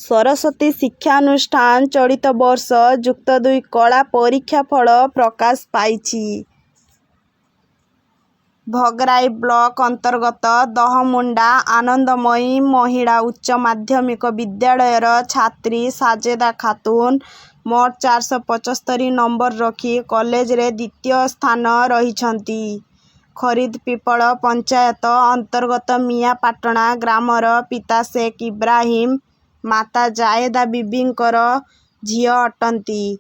सरस्वती शिक्षानुष्ठान चलित वर्ष युक्त 2 कला परीक्षा फल प्रकाश पाई। भगराई ब्लॉक अंतर्गत दहमुंडा आनंदमयी महिला उच्च माध्यमिक विद्यालयर छात्री साजेदा खातून मोट 475 नंबर रखी कॉलेज रे द्वितीय स्थान रहिछंती। खरीद पिपल पंचायत अंतर्गत मियापाटना ग्रामर पिता शेख इब्राहिम माता जायदा बीबींकर झियो अटंती।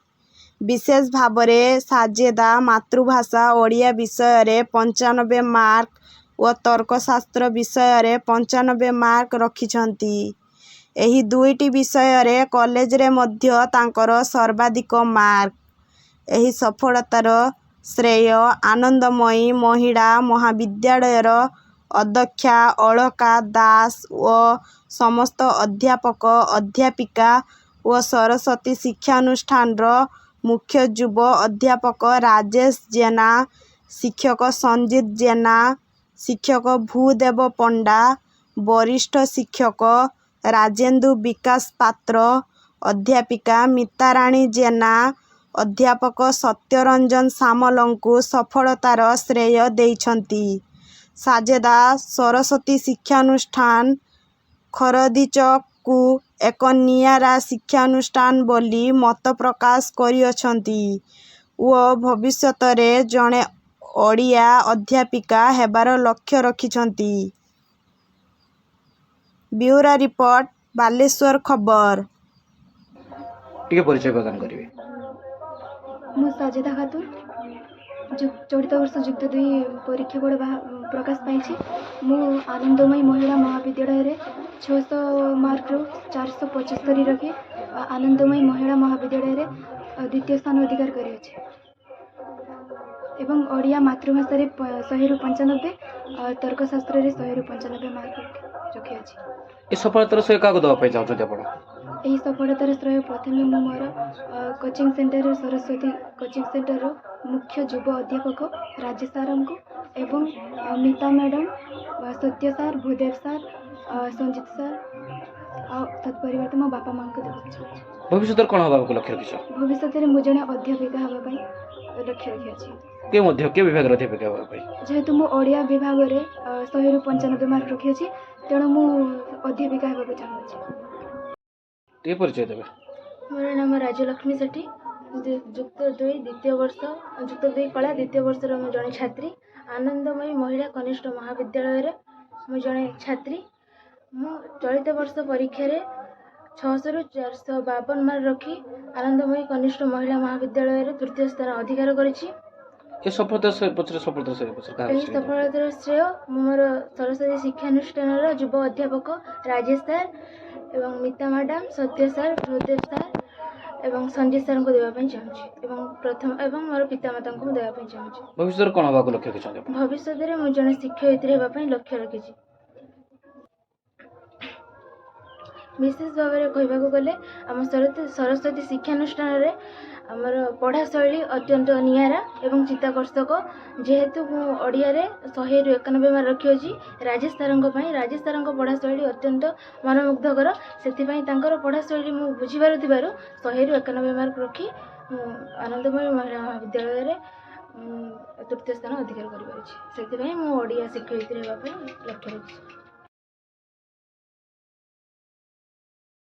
विशेष भावरे साजेदा मातृभाषा ओडिया विषय रे 95 मार्क व तर्कशास्त्र विषय रे 95 मार्क रखिछंती। एही दुईटी विषय रे कॉलेज रे मध्य तांकर सर्वाधिक मार्क। एही सफलतार श्रेय आनंदमयी महिला महाविद्यालयर अध्यक्षा अलका दास व समस्त अध्यापक अध्यापिका व सरस्वती शिक्षानुष्ठान मुख्य युव अध्यापक राजेश जेना, शिक्षक संजीत जेना, शिक्षक भूदेव पंडा, वरिष्ठ शिक्षक राजेंदु विकास पात्र, अध्यापिका मिताराणी जेना, अध्यापक सत्यरंजन सामलंकु सफलतार श्रेय देइछंती। साजेदा सरस्वती शिक्षानुष्ठान खरदीचक को एक नियारा शिक्षानुष्ठान बोली मत प्रकाश करियछंती व भविष्यत रे जणे ओडिया अध्यापिका हेबार लक्ष्य रखिछंती। ब्यूरो रिपोर्ट बालेश्वर खबर। टिके परिचय प्रदान करिवे। मु साजेदा खातून चलित वर्ष युक्त 2 परीक्षा फल प्रकाश पाई। मु आनंदमयी महिला महाविद्यालय 600 मार्क 475 रखी आनंदमयी महिला महाविद्यालय द्वितीय स्थान अधिकार करी एवं ओडिया मातृभाषा 100 रु 95 तर्कशास्त्र 100 रु 95 मार्क रखी अछि। ए सफलतार श्रेय काको दवा पाई चाहछथि आपण? एही सफलतार श्रेय प्रथमे मु मोर coaching centre Saraswati coaching centre मुख्य युव अध्यापक राजेश सार को एवं मीता मैडम सत्य सार भूदेव सार संजीत सार तत्परिवर्तन मो बापा मां को देख। भविष्य कौन हवा को लक्ष्य रखिछ? भविष्य में मुझे अध्यापिका हवा पाई लक्ष्य रखी। के विभाग अध्यापिका हवा पाई? जेहेतु मु ओडिया विभाग रे 100 रु 95 मार्क रखी अछि तेणु मु अध्यापिका हेबाक चाहूछि। टे परिचय देबे। मोर नाम राजलक्ष्मी सेठी युक्त 2 द्वितीय वर्ष युक्त 2 कला द्वितीय वर्ष रो मु जणे छात्री आनंदमयी महिला कनिष्ठ महाविद्यालय रे मु जणे छात्री। मु चलित वर्ष परीक्षा रे 600 रु 452 मार्क रखी आनंदमयी कनिष्ठ महिला महाविद्यालय रे तृतीय स्थान अधिकार करिछि। ए सफलता से पछरे सफलता से का? एही सफलतार श्रेय मोर सरस्वती शिक्षानुष्ठान युव अध्यापक राजेश सर एवं मीता मैडम सत्य सर भूदेव सर एवं संजीत सर को देवा पई चाहूछि एवं प्रथम एवं मोर पितामाता को देवा पई चाहूछि। भविष्य कोन हवा को लक्ष्य रखिछ? भविष्य रे मु जने शिक्षयित्री हेबा पई लक्ष्य रखिछि। विशेष भाव में कहवा गले आम सरस्वती शिक्षानुष्ठान रे आमर पढ़ा शैली अत्यंत नियारा एवं चित्ताकर्षक। जेहेतु मु ओडिया रे 100 रु 91 मार्क रखी अछि राजेश सार पढ़ा शैली अत्यंत मनमुग्धकर सेथिपई तांकर पढ़ा शैली मु बुझी पारुथिबारु 100 रु 91 मार्क रखी आनंदमयी महिला महाविद्यालय रे तृतीय स्थान अधिकार करि पारिछि। सेथिपई मु ओडिया शिक्षयित्री हेबा पई लक्ष्य रखिछि।